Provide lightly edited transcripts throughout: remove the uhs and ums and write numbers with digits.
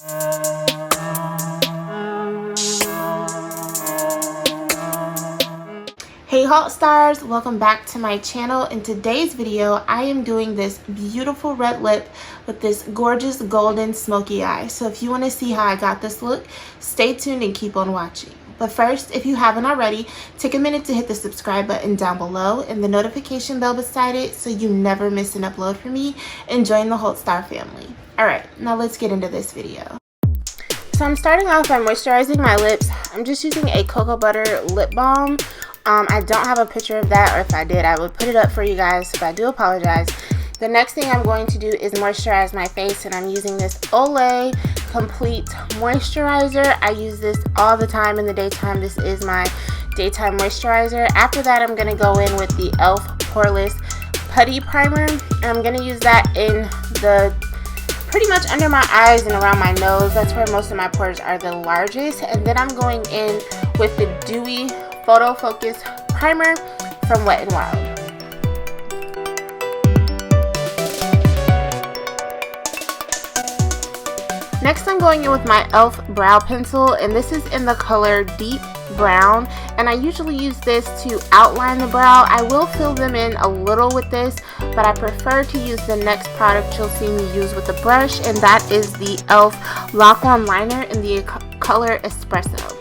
Hey Haute Stars, welcome back to my channel. In today's video, I am doing this beautiful red lip with this gorgeous golden smoky eye. So if you want to see how I got this look, stay tuned and keep on watching. But first, if you haven't already, take a minute to hit the subscribe button down below and the notification bell beside it so you never miss an upload from me, and join the Haute Star family. Alright, now let's get into this video. So I'm starting off by moisturizing my lips. I'm just using a cocoa butter lip balm. I don't have a picture of that, or if I did, I would put it up for you guys, so I do apologize. The next thing I'm going to do is moisturize my face, and I'm using this Olay Complete Moisturizer. I use this all the time in the daytime. This is my daytime moisturizer. After that, I'm going to go in with the e.l.f. Poreless Putty Primer. I'm going to use that in the pretty much under my eyes and around my nose. That's where most of my pores are the largest. And then I'm going in with the Dewy Photo Focus Primer from Wet n Wild. Next, I'm going in with my e.l.f. brow pencil, and this is in the color Deep Brown, and I usually use this to outline the brow. I will fill them in a little with this, but I prefer to use the next product you'll see me use with the brush, and that is the e.l.f. Lock On Liner in the color Espresso.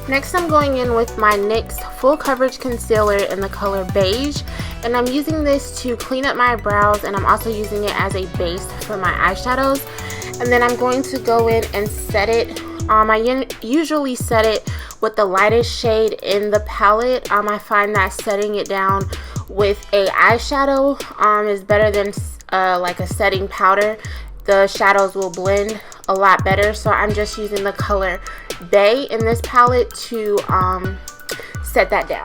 Next, I'm going in with my NYX Full Coverage Concealer in the color Beige, and I'm using this to clean up my brows, and I'm also using it as a base for my eyeshadows. And then I'm going to go in and set it. I usually set it with the lightest shade in the palette. I find that setting it down with a eyeshadow is better than like a setting powder. The shadows will blend a lot better, so I'm just using the color Bay in this palette to set that down.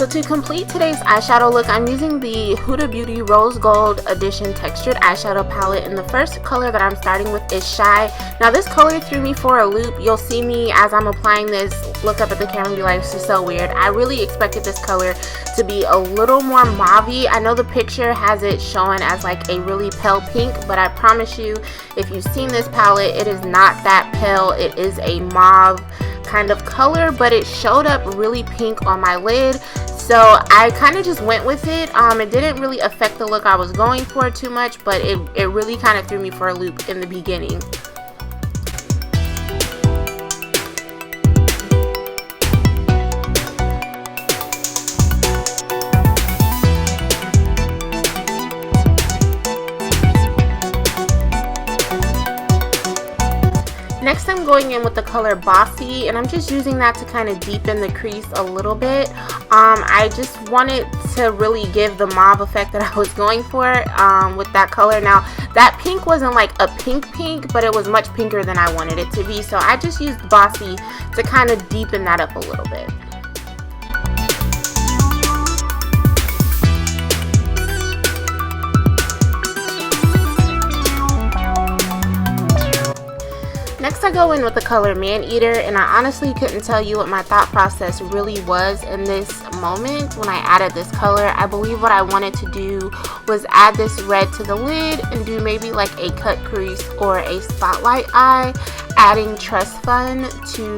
So to complete today's eyeshadow look, I'm using the Huda Beauty Rose Gold Edition Textured Eyeshadow Palette, and the first color that I'm starting with is Shy. Now this color threw me for a loop. You'll see me as I'm applying this look up at the camera and be like, this is so weird. I really expected this color to be a little more mauve-y. I know the picture has it showing as like a really pale pink, but I promise you, if you've seen this palette, it is not that pale. It is a mauve kind of color, but it showed up really pink on my lid. So I kind of just went with it. It didn't really affect the look I was going for too much, but it really kind of threw me for a loop in the beginning. Next, I'm going in with the color Bossy, and I'm just using that to kind of deepen the crease a little bit. I just wanted to really give the mauve effect that I was going for with that color. Now, that pink wasn't like a pink, but it was much pinker than I wanted it to be, so I just used Bossy to kind of deepen that up a little bit. Next, I go in with the color Maneater, and I honestly couldn't tell you what my thought process really was in this moment when I added this color. I believe what I wanted to do was add this red to the lid and do maybe like a cut crease or a spotlight eye, adding Trust Fund to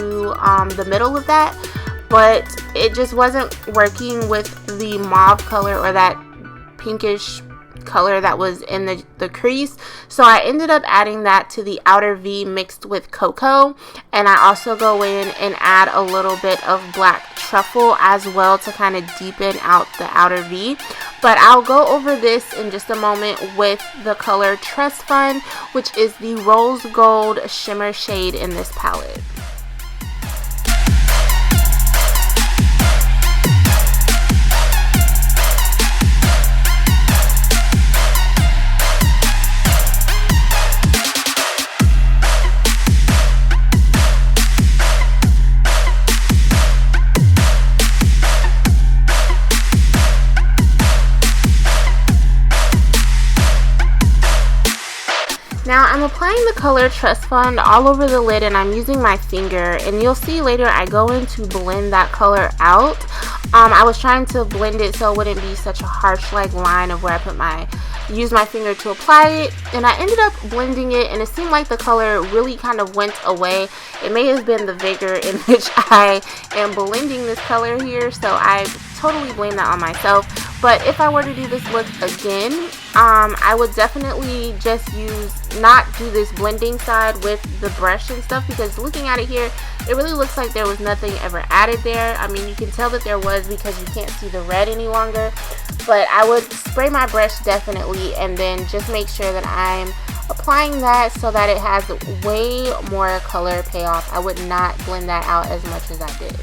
the middle of that, but it just wasn't working with the mauve color or that pinkish color that was in the crease, so I ended up adding that to the outer V mixed with Coco. And I also go in and add a little bit of black Truffle as well to kind of deepen out the outer V. But I'll go over this in just a moment with the color Trust Fund, which is the rose gold shimmer shade in this palette. Now I'm applying the color Trust Fund all over the lid, and I'm using my finger, and you'll see later I go in to blend that color out. I was trying to blend it so it wouldn't be such a harsh like line of where I use my finger to apply it, and I ended up blending it, and it seemed like the color really kind of went away. It may have been the vigor in which I am blending this color here, so I totally blame that on myself. But if I were to do this look again, I would definitely just not do this blending side with the brush and stuff, because looking at it here, it really looks like there was nothing ever added there. I mean, you can tell that there was because you can't see the red any longer, but I would spray my brush definitely, and then just make sure that I'm applying that so that it has way more color payoff. I would not blend that out as much as I did.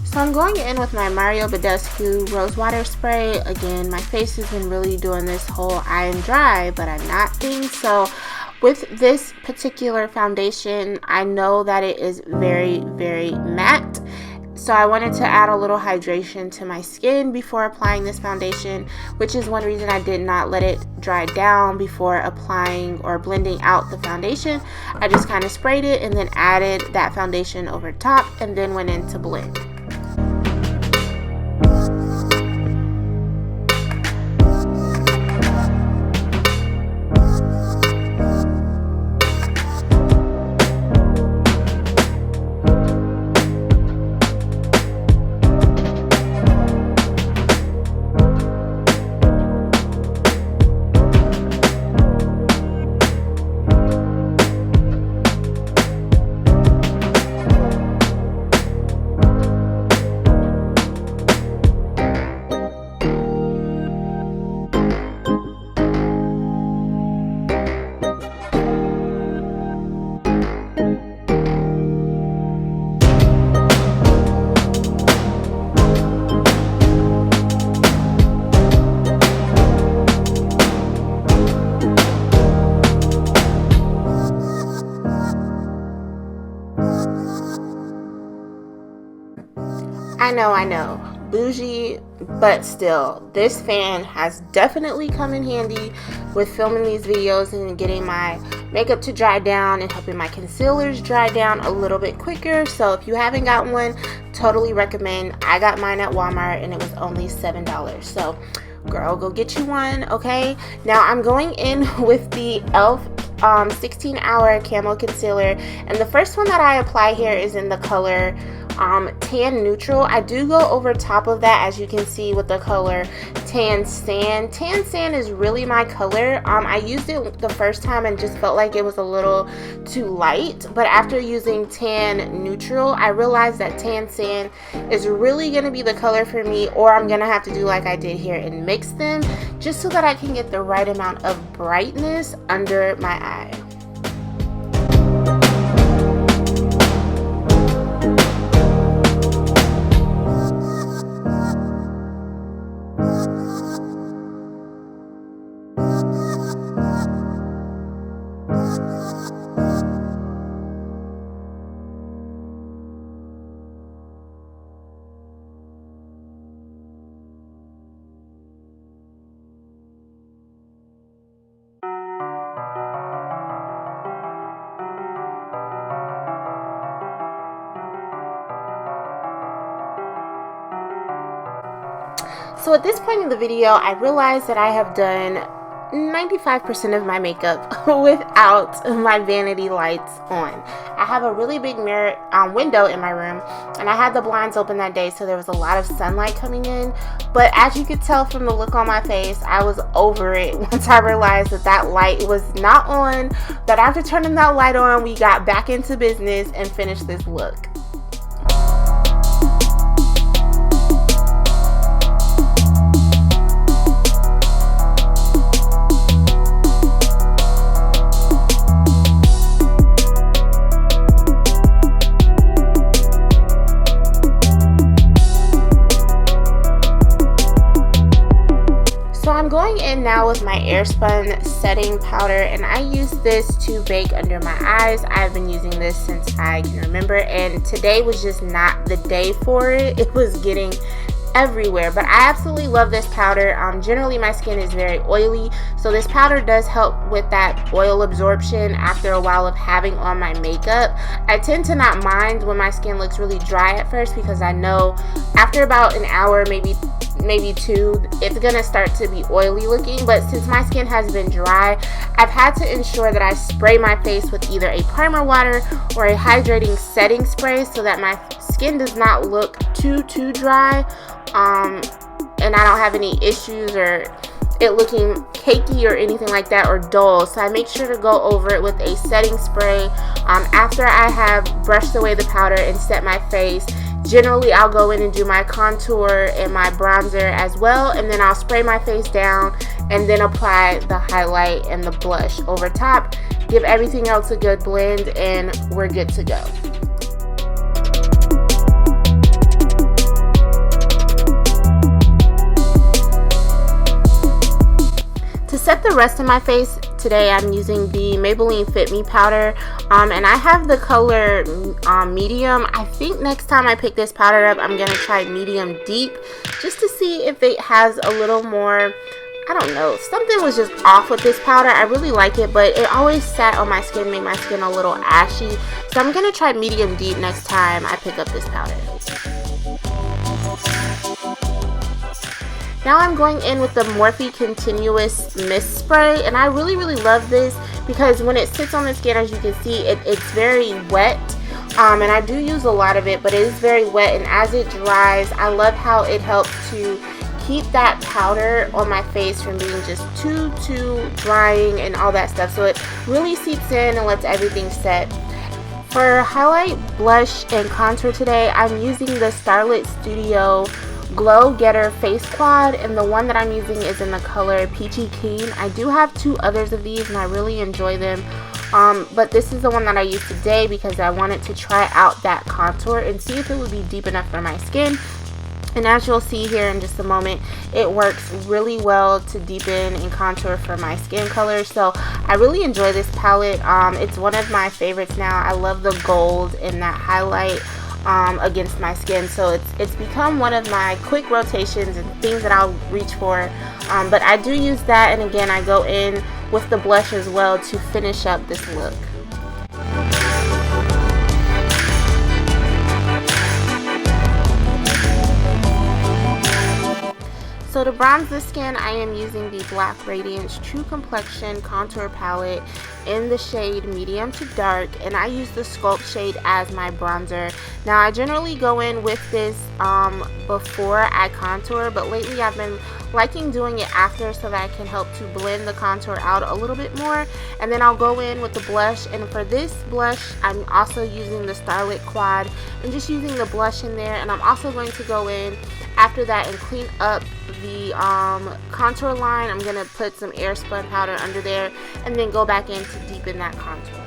So I'm going in with my Mario Badescu Rose Water Spray. Again, my face has been really doing this whole I am dry, but I'm not thing. So with this particular foundation, I know that it is very, very matte. So I wanted to add a little hydration to my skin before applying this foundation, which is one reason I did not let it dry down before applying or blending out the foundation. I just kind of sprayed it and then added that foundation over top and then went in to blend. I know, bougie, but still, this fan has definitely come in handy with filming these videos and getting my makeup to dry down and helping my concealers dry down a little bit quicker. So if you haven't got one, totally recommend. I got mine at Walmart and it was only $7. So girl, go get you one, okay? Now I'm going in with the e.l.f. 16-hour Camo Concealer, and the first one that I apply here is in the color Tan Neutral. I do go over top of that, as you can see, with the color Tan Sand. Tan Sand is really my color. I used it the first time and just felt like it was a little too light, but after using Tan Neutral, I realized that Tan Sand is really going to be the color for me, or I'm going to have to do like I did here and mix them just so that I can get the right amount of brightness under my eye. So at this point in the video, I realized that I have done 95% of my makeup without my vanity lights on. I have a really big mirror window in my room, and I had the blinds open that day, so there was a lot of sunlight coming in. But as you could tell from the look on my face, I was over it once I realized that that light was not on. But after turning that light on, we got back into business and finished this look. I'm going in now with my Spun setting powder, and I use this to bake under my eyes. I've been using this since I can remember, and today was just not the day for it. It was getting everywhere, but I absolutely love this powder. Generally my skin is very oily, so this powder does help with that oil absorption after a while of having on my makeup. I tend to not mind when my skin looks really dry at first, because I know after about an hour, maybe two, it's gonna start to be oily looking. But since my skin has been dry, I've had to ensure that I spray my face with either a primer water or a hydrating setting spray so that my skin does not look too dry, and I don't have any issues or it looking cakey or anything like that, or dull. So I make sure to go over it with a setting spray after I have brushed away the powder and set my face. Generally, I'll go in and do my contour and my bronzer as well, and then I'll spray my face down and then apply the highlight and the blush over top. Give everything else a good blend, and we're good to go. To set the rest of my face today, I'm using the Maybelline Fit Me powder, and I have the color medium. I think next time I pick this powder up, I'm gonna try medium deep, just to see if it has a little more, I don't know, something was just off with this powder. I really like it, but it always sat on my skin, made my skin a little ashy. So I'm gonna try medium deep next time I pick up this powder. Now I'm going in with the Morphe Continuous Mist Spray, and I really love this because when it sits on the skin, as you can see, it's very wet, and I do use a lot of it, but it is very wet, and as it dries, I love how it helps to keep that powder on my face from being just too drying and all that stuff. So it really seeps in and lets everything set. For highlight, blush, and contour today, I'm using the StarLit Studio Glow Getter Face Quad, and the one that I'm using is in the color Peachy Keen. I do have two others of these and I really enjoy them, but this is the one that I used today because I wanted to try out that contour and see if it would be deep enough for my skin. And as you'll see here in just a moment, it works really well to deepen and contour for my skin color. So I really enjoy this palette. It's one of my favorites now. I love the gold in that highlight against my skin, so it's become one of my quick rotations and things that I'll reach for, but I do use that, and again I go in with the blush as well to finish up this look. So to bronze the skin, I am using the Black Radiance True Complexion Contour Palette in the shade medium to dark, and I use the Sculpt shade as my bronzer. Now I generally go in with this before I contour, but lately I've been liking doing it after so that I can help to blend the contour out a little bit more. And then I'll go in with the blush, and for this blush I'm also using the StarLit Quad and just using the blush in there, and I'm also going to go in after that and clean up the contour line. I'm going to put some Spun powder under there and then go back in to deepen that contour.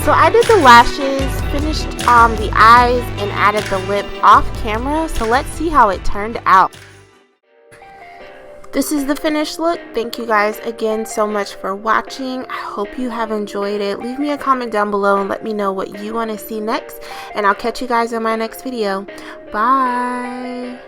So I did the lashes, finished the eyes, and added the lip off camera. So let's see how it turned out. This is the finished look. Thank you guys again so much for watching. I hope you have enjoyed it. Leave me a comment down below and let me know what you want to see next, and I'll catch you guys in my next video. Bye.